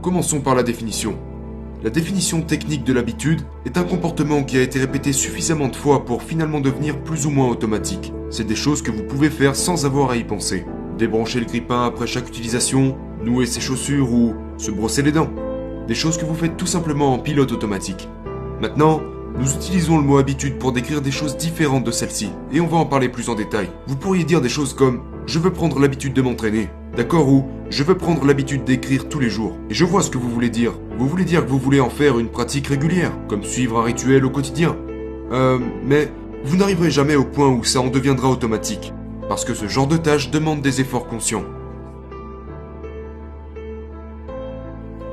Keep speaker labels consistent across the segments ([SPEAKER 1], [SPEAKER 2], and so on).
[SPEAKER 1] Commençons par la définition. La définition technique de l'habitude est un comportement qui a été répété suffisamment de fois pour finalement devenir plus ou moins automatique. C'est des choses que vous pouvez faire sans avoir à y penser. Débrancher le grille-pain après chaque utilisation, nouer ses chaussures ou se brosser les dents. Des choses que vous faites tout simplement en pilote automatique. Maintenant, nous utilisons le mot habitude pour décrire des choses différentes de celle-ci, et on va en parler plus en détail. Vous pourriez dire des choses comme « je veux prendre l'habitude de m'entraîner », d'accord, ou « je veux prendre l'habitude d'écrire tous les jours ». Et je vois ce que vous voulez dire. Vous voulez dire que vous voulez en faire une pratique régulière, comme suivre un rituel au quotidien. Mais vous n'arriverez jamais au point où ça en deviendra automatique, parce que ce genre de tâche demande des efforts conscients.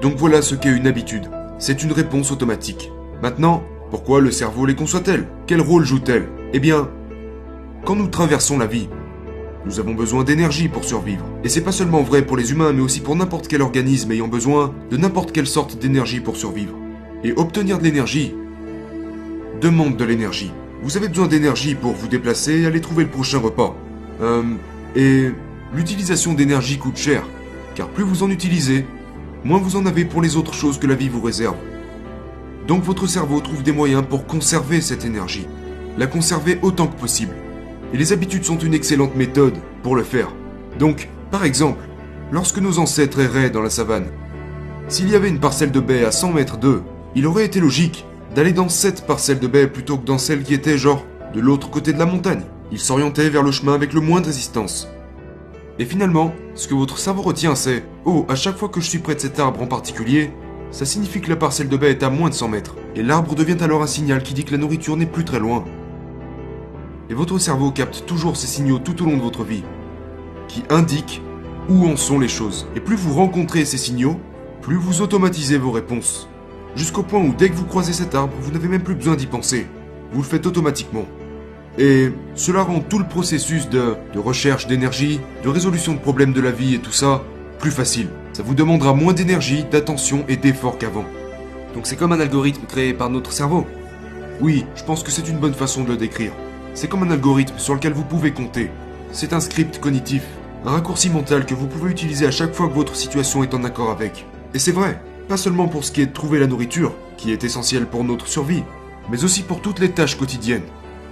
[SPEAKER 1] Donc voilà ce qu'est une habitude. C'est une réponse automatique. Maintenant, pourquoi le cerveau les conçoit-elle? Quel rôle joue-t-elle? Eh bien, quand nous traversons la vie, nous avons besoin d'énergie pour survivre. Et c'est pas seulement vrai pour les humains, mais aussi pour n'importe quel organisme ayant besoin de n'importe quelle sorte d'énergie pour survivre. Et obtenir de l'énergie demande de l'énergie. Vous avez besoin d'énergie pour vous déplacer et aller trouver le prochain repas. Et l'utilisation d'énergie coûte cher, car plus vous en utilisez, moins vous en avez pour les autres choses que la vie vous réserve. Donc votre cerveau trouve des moyens pour conserver cette énergie, la conserver autant que possible. Et les habitudes sont une excellente méthode pour le faire. Donc, par exemple, lorsque nos ancêtres erraient dans la savane, s'il y avait une parcelle de baie à 100 mètres d'eux, il aurait été logique d'aller dans cette parcelle de baie plutôt que dans celle qui était genre de l'autre côté de la montagne. Ils s'orientaient vers le chemin avec le moins de résistance. Et finalement, ce que votre cerveau retient c'est « Oh, à chaque fois que je suis près de cet arbre en particulier, ça signifie que la parcelle de baie est à moins de 100 mètres. » Et l'arbre devient alors un signal qui dit que la nourriture n'est plus très loin. Et votre cerveau capte toujours ces signaux tout au long de votre vie, qui indiquent où en sont les choses. Et plus vous rencontrez ces signaux, plus vous automatisez vos réponses. Jusqu'au point où dès que vous croisez cet arbre, vous n'avez même plus besoin d'y penser. Vous le faites automatiquement. Et cela rend tout le processus de recherche d'énergie, de résolution de problèmes de la vie et tout ça, plus facile. Ça vous demandera moins d'énergie, d'attention et d'effort qu'avant.
[SPEAKER 2] Donc c'est comme un algorithme créé par notre cerveau.
[SPEAKER 1] Oui, je pense que c'est une bonne façon de le décrire. C'est comme un algorithme sur lequel vous pouvez compter. C'est un script cognitif, un raccourci mental que vous pouvez utiliser à chaque fois que votre situation est en accord avec. Et c'est vrai, pas seulement pour ce qui est de trouver la nourriture, qui est essentielle pour notre survie, mais aussi pour toutes les tâches quotidiennes.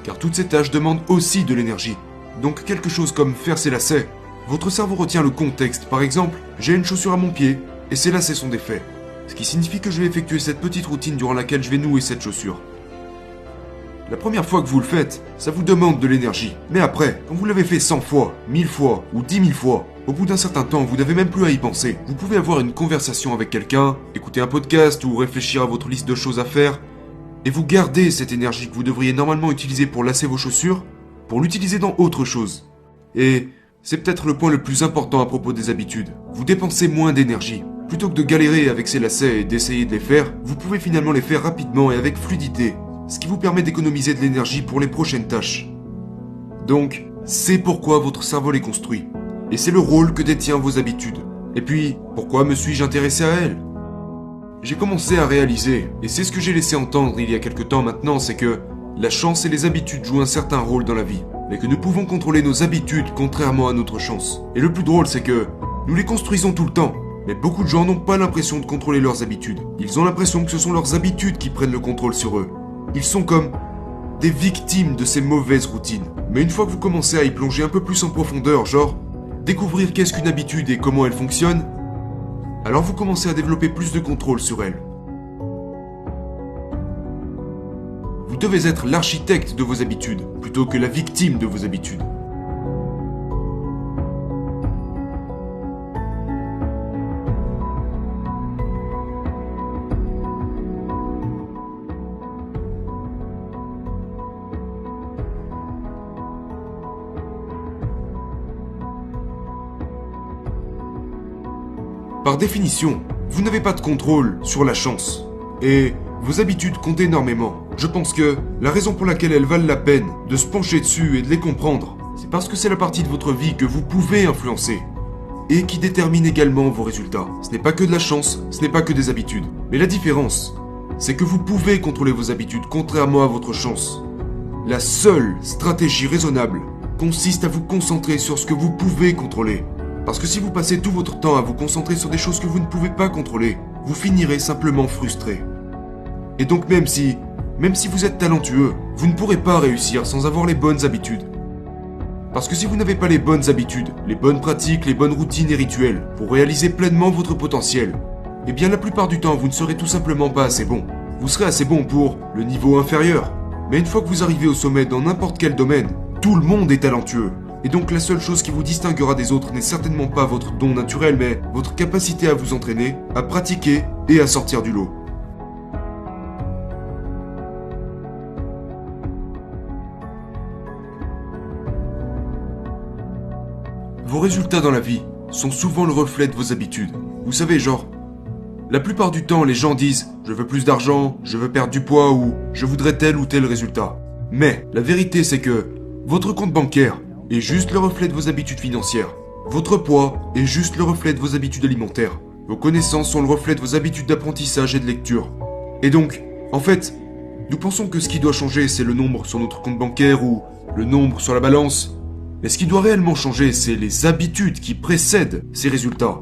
[SPEAKER 1] Car toutes ces tâches demandent aussi de l'énergie. Donc quelque chose comme faire ses lacets, votre cerveau retient le contexte. Par exemple, j'ai une chaussure à mon pied, et ces lacets sont défaits. Ce qui signifie que je vais effectuer cette petite routine durant laquelle je vais nouer cette chaussure. La première fois que vous le faites, ça vous demande de l'énergie. Mais après, quand vous l'avez fait 100 fois, 1000 fois ou 10 000 fois, au bout d'un certain temps, vous n'avez même plus à y penser. Vous pouvez avoir une conversation avec quelqu'un, écouter un podcast ou réfléchir à votre liste de choses à faire, et vous gardez cette énergie que vous devriez normalement utiliser pour lasser vos chaussures, pour l'utiliser dans autre chose. Et c'est peut-être le point le plus important à propos des habitudes. Vous dépensez moins d'énergie. Plutôt que de galérer avec ces lacets et d'essayer de les faire, vous pouvez finalement les faire rapidement et avec fluidité, ce qui vous permet d'économiser de l'énergie pour les prochaines tâches. Donc, c'est pourquoi votre cerveau les construit. Et c'est le rôle que détient vos habitudes. Et puis, pourquoi me suis-je intéressé à elles? J'ai commencé à réaliser, et c'est ce que j'ai laissé entendre il y a quelque temps maintenant, c'est que la chance et les habitudes jouent un certain rôle dans la vie, mais que nous pouvons contrôler nos habitudes contrairement à notre chance. Et le plus drôle, c'est que nous les construisons tout le temps. Mais beaucoup de gens n'ont pas l'impression de contrôler leurs habitudes. Ils ont l'impression que ce sont leurs habitudes qui prennent le contrôle sur eux. Ils sont comme des victimes de ces mauvaises routines. Mais une fois que vous commencez à y plonger un peu plus en profondeur, genre découvrir qu'est-ce qu'une habitude et comment elle fonctionne, alors vous commencez à développer plus de contrôle sur elle. Vous devez être l'architecte de vos habitudes, plutôt que la victime de vos habitudes. Par définition, vous n'avez pas de contrôle sur la chance. Et vos habitudes comptent énormément. Je pense que la raison pour laquelle elles valent la peine de se pencher dessus et de les comprendre, c'est parce que c'est la partie de votre vie que vous pouvez influencer et qui détermine également vos résultats. Ce n'est pas que de la chance, ce n'est pas que des habitudes. Mais la différence, c'est que vous pouvez contrôler vos habitudes contrairement à votre chance. La seule stratégie raisonnable consiste à vous concentrer sur ce que vous pouvez contrôler Parce que si vous passez tout votre temps à vous concentrer sur des choses que vous ne pouvez pas contrôler, vous finirez simplement frustré. Et donc même si vous êtes talentueux, vous ne pourrez pas réussir sans avoir les bonnes habitudes. Parce que si vous n'avez pas les bonnes habitudes, les bonnes pratiques, les bonnes routines et rituels pour réaliser pleinement votre potentiel, eh bien la plupart du temps vous ne serez tout simplement pas assez bon. Vous serez assez bon pour le niveau inférieur. Mais une fois que vous arrivez au sommet dans n'importe quel domaine, tout le monde est talentueux. Et donc la seule chose qui vous distinguera des autres n'est certainement pas votre don naturel, mais votre capacité à vous entraîner, à pratiquer et à sortir du lot. Vos résultats dans la vie sont souvent le reflet de vos habitudes. Vous savez, genre, la plupart du temps, les gens disent « je veux plus d'argent, je veux perdre du poids » ou « je voudrais tel ou tel résultat ». Mais la vérité, c'est que votre compte bancaire est juste le reflet de vos habitudes financières. Votre poids est juste le reflet de vos habitudes alimentaires. Vos connaissances sont le reflet de vos habitudes d'apprentissage et de lecture. Et donc, en fait, nous pensons que ce qui doit changer, c'est le nombre sur notre compte bancaire ou le nombre sur la balance. Mais ce qui doit réellement changer, c'est les habitudes qui précèdent ces résultats.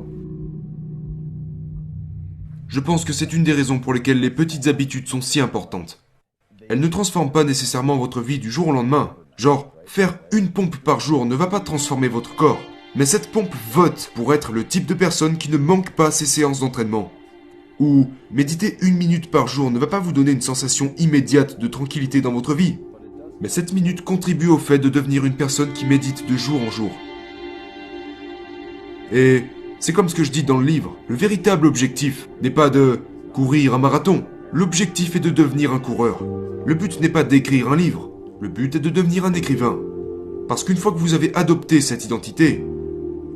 [SPEAKER 1] Je pense que c'est une des raisons pour lesquelles les petites habitudes sont si importantes. Elles ne transforment pas nécessairement votre vie du jour au lendemain. Genre, faire une pompe par jour ne va pas transformer votre corps. Mais cette pompe vote pour être le type de personne qui ne manque pas ses séances d'entraînement. Ou méditer 1 minute par jour ne va pas vous donner une sensation immédiate de tranquillité dans votre vie. Mais cette minute contribue au fait de devenir une personne qui médite de jour en jour. Et c'est comme ce que je dis dans le livre, le véritable objectif n'est pas de courir un marathon. L'objectif est de devenir un coureur. Le but n'est pas d'écrire un livre. Le but est de devenir un écrivain. Parce qu'une fois que vous avez adopté cette identité,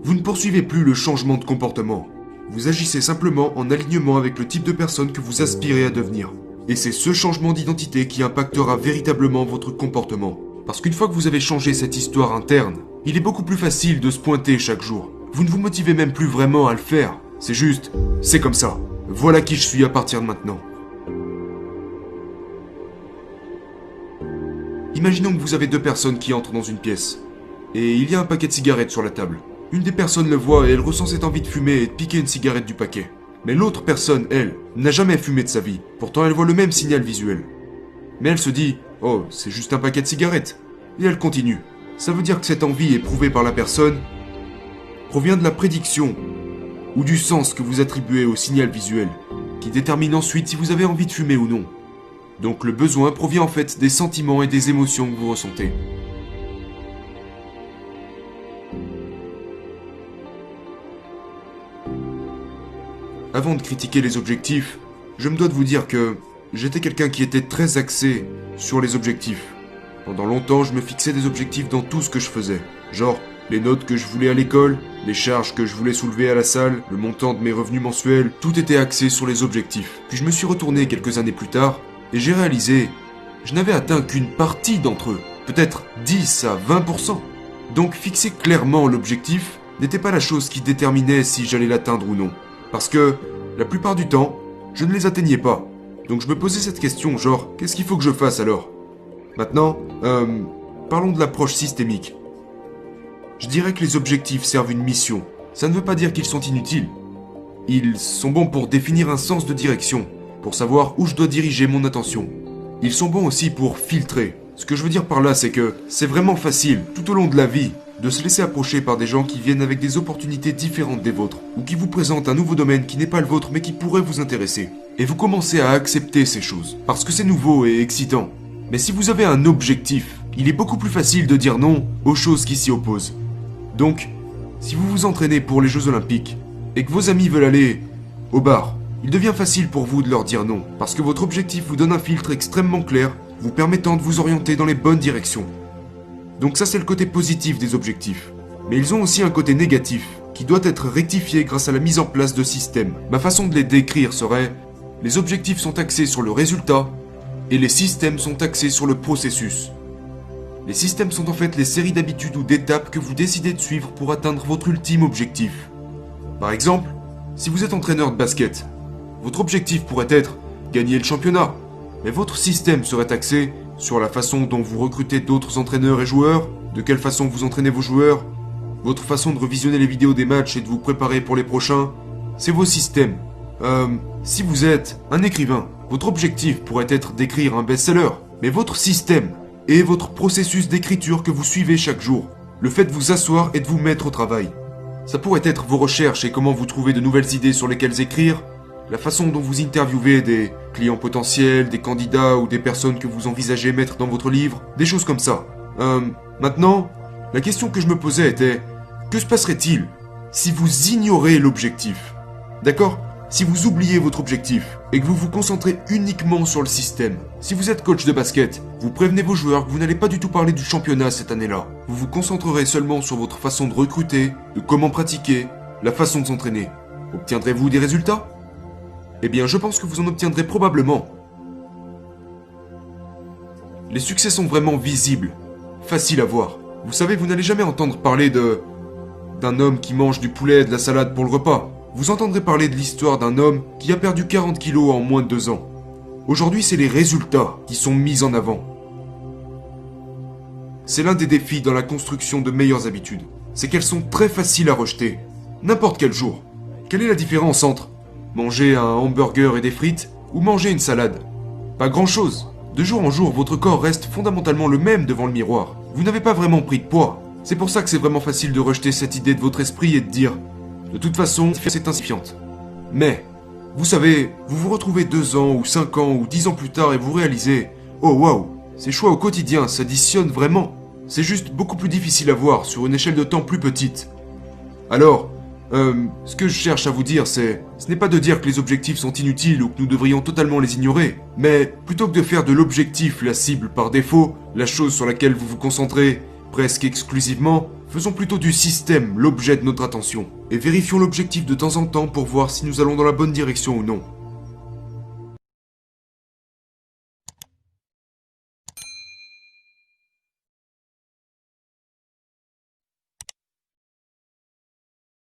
[SPEAKER 1] vous ne poursuivez plus le changement de comportement. Vous agissez simplement en alignement avec le type de personne que vous aspirez à devenir. Et c'est ce changement d'identité qui impactera véritablement votre comportement. Parce qu'une fois que vous avez changé cette histoire interne, il est beaucoup plus facile de se pointer chaque jour. Vous ne vous motivez même plus vraiment à le faire. C'est juste, c'est comme ça. Voilà qui je suis à partir de maintenant. Imaginons que vous avez 2 personnes qui entrent dans une pièce. Et il y a un paquet de cigarettes sur la table. Une des personnes le voit et elle ressent cette envie de fumer et de piquer une cigarette du paquet. Mais l'autre personne, elle, n'a jamais fumé de sa vie. Pourtant, elle voit le même signal visuel. Mais elle se dit « Oh, c'est juste un paquet de cigarettes ». Et elle continue. Ça veut dire que cette envie éprouvée par la personne provient de la prédiction ou du sens que vous attribuez au signal visuel, qui détermine ensuite si vous avez envie de fumer ou non. Donc le besoin provient en fait des sentiments et des émotions que vous ressentez. Avant de critiquer les objectifs, je me dois de vous dire que j'étais quelqu'un qui était très axé sur les objectifs. Pendant longtemps, je me fixais des objectifs dans tout ce que je faisais. Genre, les notes que je voulais à l'école, les charges que je voulais soulever à la salle, le montant de mes revenus mensuels, tout était axé sur les objectifs. Puis je me suis retourné quelques années plus tard, et j'ai réalisé, je n'avais atteint qu'une partie d'entre eux, peut-être 10 à 20%. Donc fixer clairement l'objectif n'était pas la chose qui déterminait si j'allais l'atteindre ou non. Parce que, la plupart du temps, je ne les atteignais pas. Donc je me posais cette question, genre, qu'est-ce qu'il faut que je fasse alors? Maintenant, parlons de l'approche systémique. Je dirais que les objectifs servent une mission. Ça ne veut pas dire qu'ils sont inutiles. Ils sont bons pour définir un sens de direction, pour savoir où je dois diriger mon attention. Ils sont bons aussi pour filtrer. Ce que je veux dire par là, c'est que c'est vraiment facile, tout au long de la vie, de se laisser approcher par des gens qui viennent avec des opportunités différentes des vôtres, ou qui vous présentent un nouveau domaine qui n'est pas le vôtre mais qui pourrait vous intéresser. Et vous commencez à accepter ces choses, parce que c'est nouveau et excitant. Mais si vous avez un objectif, il est beaucoup plus facile de dire non aux choses qui s'y opposent. Donc, si vous vous entraînez pour les Jeux Olympiques, et que vos amis veulent aller au bar, il devient facile pour vous de leur dire non, parce que votre objectif vous donne un filtre extrêmement clair, vous permettant de vous orienter dans les bonnes directions. Donc ça c'est le côté positif des objectifs. Mais ils ont aussi un côté négatif, qui doit être rectifié grâce à la mise en place de systèmes. Ma façon de les décrire serait, les objectifs sont axés sur le résultat, et les systèmes sont axés sur le processus. Les systèmes sont en fait les séries d'habitudes ou d'étapes que vous décidez de suivre pour atteindre votre ultime objectif. Par exemple, si vous êtes entraîneur de basket, votre objectif pourrait être gagner le championnat, mais votre système serait axé sur la façon dont vous recrutez d'autres entraîneurs et joueurs, de quelle façon vous entraînez vos joueurs, votre façon de revisionner les vidéos des matchs et de vous préparer pour les prochains, c'est vos systèmes. Si vous êtes un écrivain, votre objectif pourrait être d'écrire un best-seller, mais votre système et votre processus d'écriture que vous suivez chaque jour, le fait de vous asseoir et de vous mettre au travail. Ça pourrait être vos recherches et comment vous trouvez de nouvelles idées sur lesquelles écrire, la façon dont vous interviewez des clients potentiels, des candidats ou des personnes que vous envisagez mettre dans votre livre, des choses comme ça. Maintenant, la question que je me posais était, que se passerait-il si vous ignorez l'objectif? D'accord? Si vous oubliez votre objectif et que vous vous concentrez uniquement sur le système. Si vous êtes coach de basket, vous prévenez vos joueurs que vous n'allez pas du tout parler du championnat cette année-là. Vous vous concentrerez seulement sur votre façon de recruter, de comment pratiquer, la façon de s'entraîner. Obtiendrez-vous des résultats? Eh bien, je pense que vous en obtiendrez probablement. Les succès sont vraiment visibles, faciles à voir. Vous savez, vous n'allez jamais entendre parler d'un homme qui mange du poulet et de la salade pour le repas. Vous entendrez parler de l'histoire d'un homme qui a perdu 40 kilos en moins de 2 ans. Aujourd'hui, c'est les résultats qui sont mis en avant. C'est l'un des défis dans la construction de meilleures habitudes. C'est qu'elles sont très faciles à rejeter. N'importe quel jour. Quelle est la différence entre manger un hamburger et des frites ou manger une salade? Pas grand-chose. De jour en jour, votre corps reste fondamentalement le même devant le miroir. Vous n'avez pas vraiment pris de poids. C'est pour ça que c'est vraiment facile de rejeter cette idée de votre esprit et de dire « De toute façon, c'est insignifiante. » Mais, vous savez, vous vous retrouvez 2 ans ou 5 ans ou 10 ans plus tard et vous réalisez « Oh waouh, ces choix au quotidien s'additionnent vraiment. » C'est juste beaucoup plus difficile à voir sur une échelle de temps plus petite. Alors, ce que je cherche à vous dire, ce n'est pas de dire que les objectifs sont inutiles ou que nous devrions totalement les ignorer, mais plutôt que de faire de l'objectif la cible par défaut, la chose sur laquelle vous vous concentrez presque exclusivement, faisons plutôt du système l'objet de notre attention, et vérifions l'objectif de temps en temps pour voir si nous allons dans la bonne direction ou non.